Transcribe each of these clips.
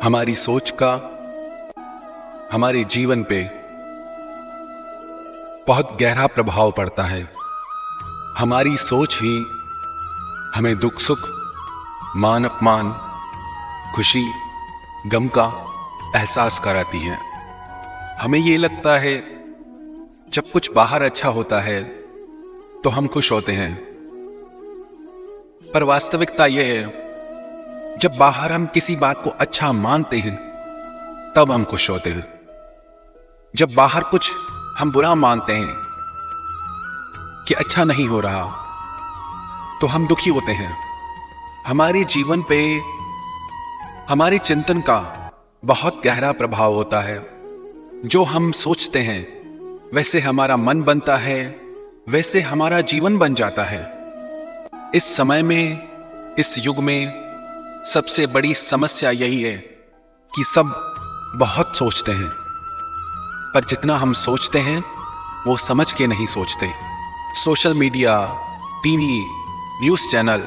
हमारी सोच का हमारे जीवन पे बहुत गहरा प्रभाव पड़ता है। हमारी सोच ही हमें दुख सुख, मान अपमान, खुशी गम का एहसास कराती है। हमें ये लगता है जब कुछ बाहर अच्छा होता है तो हम खुश होते हैं, पर वास्तविकता यह है जब बाहर हम किसी बात को अच्छा मानते हैं तब हम खुश होते हैं। जब बाहर कुछ हम बुरा मानते हैं कि अच्छा नहीं हो रहा तो हम दुखी होते हैं। हमारे जीवन पे हमारे चिंतन का बहुत गहरा प्रभाव होता है। जो हम सोचते हैं वैसे हमारा मन बनता है, वैसे हमारा जीवन बन जाता है। इस समय में, इस युग में सबसे बड़ी समस्या यही है कि सब बहुत सोचते हैं, पर जितना हम सोचते हैं वो समझ के नहीं सोचते। Social media, TV, news channel,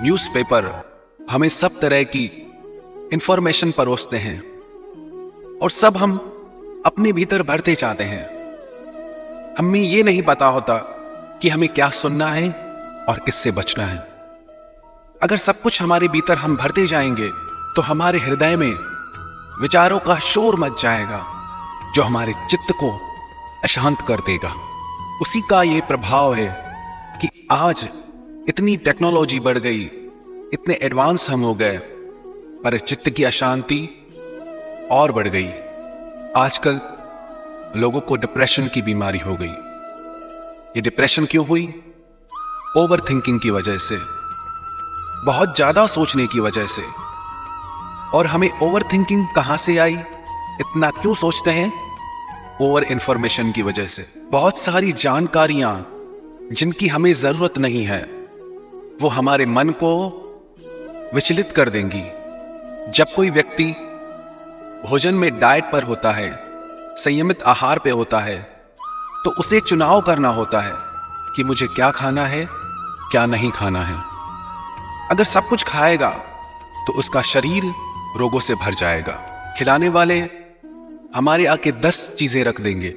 newspaper हमें सब तरह की इंफॉर्मेशन परोसते हैं और सब हम अपने भीतर भरते जाते हैं। हमें ये नहीं पता होता कि हमें क्या सुनना है और किससे बचना है। अगर सब कुछ हमारे भीतर हम भरते जाएंगे तो हमारे हृदय में विचारों का शोर मच जाएगा जो हमारे चित्त को अशांत कर देगा। उसी का ये प्रभाव है कि आज इतनी टेक्नोलॉजी बढ़ गई, इतने एडवांस हम हो गए, पर चित्त की अशांति और बढ़ गई। आजकल लोगों को डिप्रेशन की बीमारी हो गई। ये डिप्रेशन क्यों हुई? ओवर थिंकिंग की वजह से, बहुत ज्यादा सोचने की वजह से। और हमें ओवर थिंकिंग कहां से आई? इतना क्यों सोचते हैं? ओवर इंफॉर्मेशन की वजह से। बहुत सारी जानकारियां जिनकी हमें जरूरत नहीं है वो हमारे मन को विचलित कर देंगी। जब कोई व्यक्ति भोजन में डाइट पर होता है, संयमित आहार पे होता है, तो उसे चुनाव करना होता है कि मुझे क्या खाना है, क्या नहीं खाना है। अगर सब कुछ खाएगा तो उसका शरीर रोगों से भर जाएगा। खिलाने वाले हमारे आके 10 चीजें रख देंगे,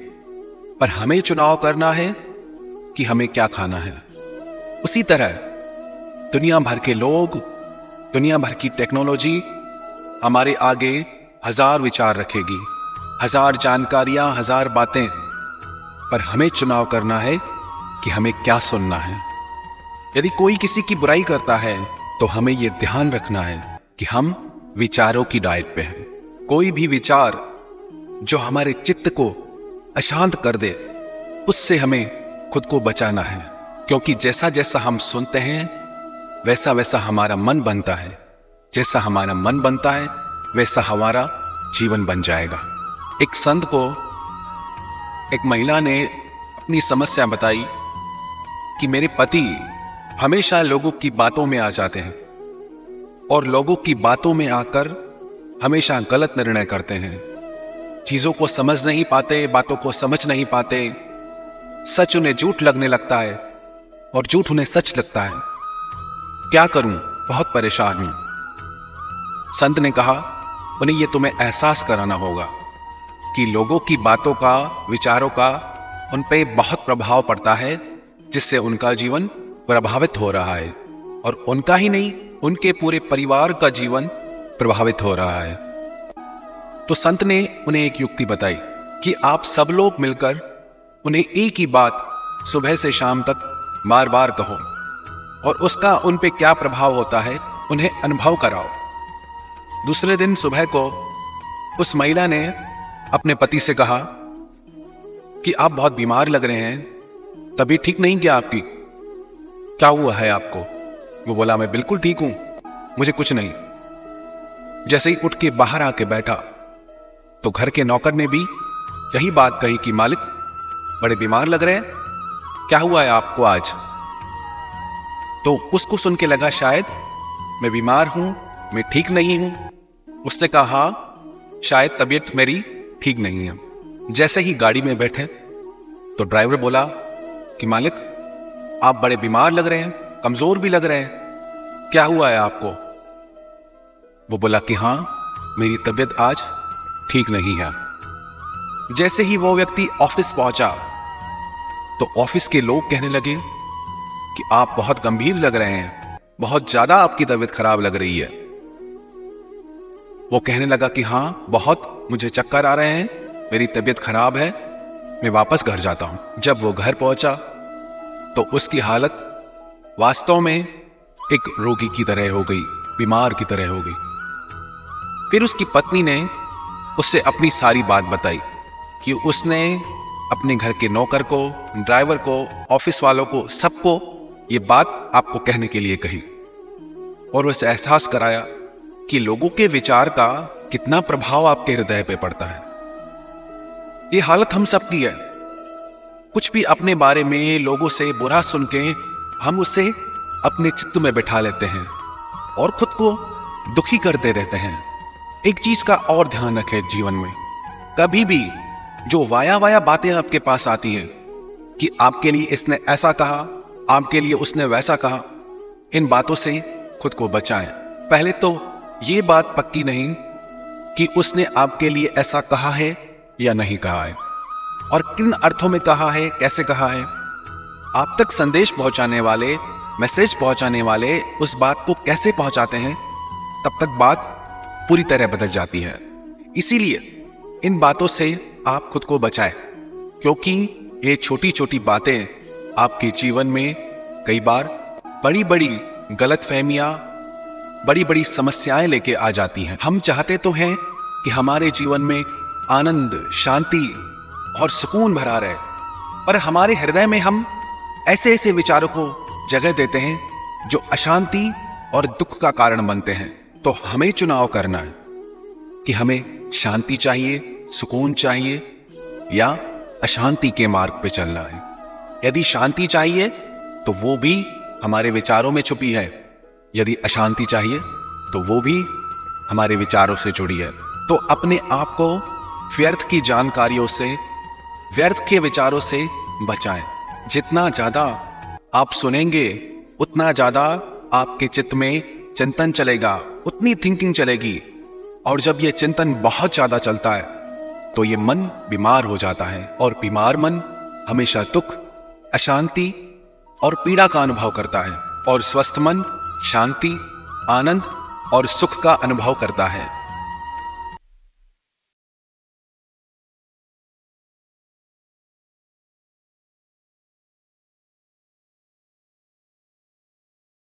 पर हमें चुनाव करना है कि हमें क्या खाना है। उसी तरह दुनिया भर के लोग, दुनिया भर की टेक्नोलॉजी हमारे आगे 1000 विचार रखेगी, 1000 जानकारियां, 1000 बातें, पर हमें चुनाव करना है कि हमें क्या सुनना है। यदि कोई किसी की बुराई करता है तो हमें यह ध्यान रखना है कि हम विचारों की डाइट पे हैं। कोई भी विचार जो हमारे चित्त को अशांत कर दे उससे हमें खुद को बचाना है, क्योंकि जैसा जैसा हम सुनते हैं वैसा वैसा हमारा मन बनता है। जैसा हमारा मन बनता है वैसा हमारा जीवन बन जाएगा। एक संत को एक महिला ने अपनी समस्या बताई कि मेरे पति हमेशा लोगों की बातों में आ जाते हैं और लोगों की बातों में आकर हमेशा गलत निर्णय करते हैं। चीजों को समझ नहीं पाते, बातों को समझ नहीं पाते। सच उन्हें झूठ लगने लगता है और झूठ उन्हें सच लगता है। क्या करूं? बहुत परेशान हूं। संत ने कहा, उन्हें यह तुम्हें एहसास कराना होगा कि लोगों की बातों का, विचारों का उन पे बहुत प्रभाव पड़ता है, जिससे उनका जीवन प्रभावित हो रहा है और उनका ही नहीं, उनके पूरे परिवार का जीवन प्रभावित हो रहा है। तो संत ने उन्हें एक युक्ति बताई कि आप सब लोग मिलकर उन्हें एक ही बात सुबह से शाम तक बार बार कहो और उसका उन पे क्या प्रभाव होता है उन्हें अनुभव कराओ। दूसरे दिन सुबह को उस महिला ने अपने पति से कहा कि आप बहुत बीमार लग रहे हैं, तबीयत ठीक नहीं क्या आपकी? क्या हुआ है आपको? वो बोला, मैं बिल्कुल ठीक हूं, मुझे कुछ नहीं। जैसे ही उठ के बाहर आके बैठा तो घर के नौकर ने भी यही बात कही कि मालिक बड़े बीमार लग रहे हैं, क्या हुआ है आपको आज? तो उसको सुन के लगा शायद मैं बीमार हूं, मैं ठीक नहीं हूं। उसने कहा, हाँ शायद तबीयत मेरी ठीक नहीं है। जैसे ही गाड़ी में बैठे तो ड्राइवर बोला कि मालिक आप बड़े बीमार लग रहे हैं, कमजोर भी लग रहे हैं, क्या हुआ है आपको? वो बोला कि हाँ मेरी तबीयत आज ठीक नहीं है। जैसे ही वो व्यक्ति ऑफिस पहुंचा तो ऑफिस के लोग कहने लगे कि आप बहुत गंभीर लग रहे हैं, बहुत ज्यादा आपकी तबीयत खराब लग रही है। वो कहने लगा कि हाँ, बहुत मुझे चक्कर आ रहे हैं, मेरी तबीयत खराब है, मैं वापस घर जाता हूं। जब वो घर पहुंचा तो उसकी हालत वास्तव में एक रोगी की तरह हो गई, बीमार की तरह हो गई। फिर उसकी पत्नी ने उससे अपनी सारी बात बताई कि उसने अपने घर के नौकर को, ड्राइवर को, ऑफिस वालों को, सबको ये बात आपको कहने के लिए कही और उसे एहसास कराया कि लोगों के विचार का कितना प्रभाव आपके हृदय पे पड़ता है। ये हालत हम सबकी है। कुछ भी अपने बारे में लोगों से बुरा सुन के हम उसे अपने चित्त में बिठा लेते हैं और खुद को दुखी करते रहते हैं। एक चीज का और ध्यान रखें जीवन में, कभी भी जो वाया वाया बातें आपके पास आती हैं कि आपके लिए इसने ऐसा कहा, आपके लिए उसने वैसा कहा, इन बातों से खुद को बचाएं। पहले तो ये बात पक्की नहीं कि उसने आपके लिए ऐसा कहा है या नहीं कहा है और किन अर्थों में कहा है, कैसे कहा है। आप तक संदेश पहुंचाने वाले, मैसेज पहुंचाने वाले उस बात को कैसे पहुंचाते हैं, तब तक बात पूरी तरह बदल जाती है। इसीलिए इन बातों से आप खुद को बचाएं, क्योंकि ये छोटी छोटी बातें आपके जीवन में कई बार बड़ी बड़ी गलतफहमियां, बड़ी बड़ी समस्याएं लेके आ जाती हैं। हम चाहते तो हैं कि हमारे जीवन में आनंद, शांति और सुकून भरा रहे, पर हमारे हृदय में हम ऐसे ऐसे विचारों को जगह देते हैं जो अशांति और दुख का कारण बनते हैं। तो हमें चुनाव करना है कि हमें शांति चाहिए, सुकून चाहिए या अशांति के मार्ग पे चलना है। यदि शांति चाहिए तो वो भी हमारे विचारों में छुपी है, यदि अशांति चाहिए तो वो भी हमारे विचारों से जुड़ी है। तो अपने आप को व्यर्थ की जानकारियों से, व्यर्थ के विचारों से बचाएं। जितना ज्यादा आप सुनेंगे उतना ज्यादा आपके चित्त में चिंतन चलेगा, उतनी थिंकिंग चलेगी, और जब ये चिंतन बहुत ज्यादा चलता है तो ये मन बीमार हो जाता है और बीमार मन हमेशा दुख, अशांति और पीड़ा का अनुभव करता है और स्वस्थ मन शांति, आनंद और सुख का अनुभव करता है।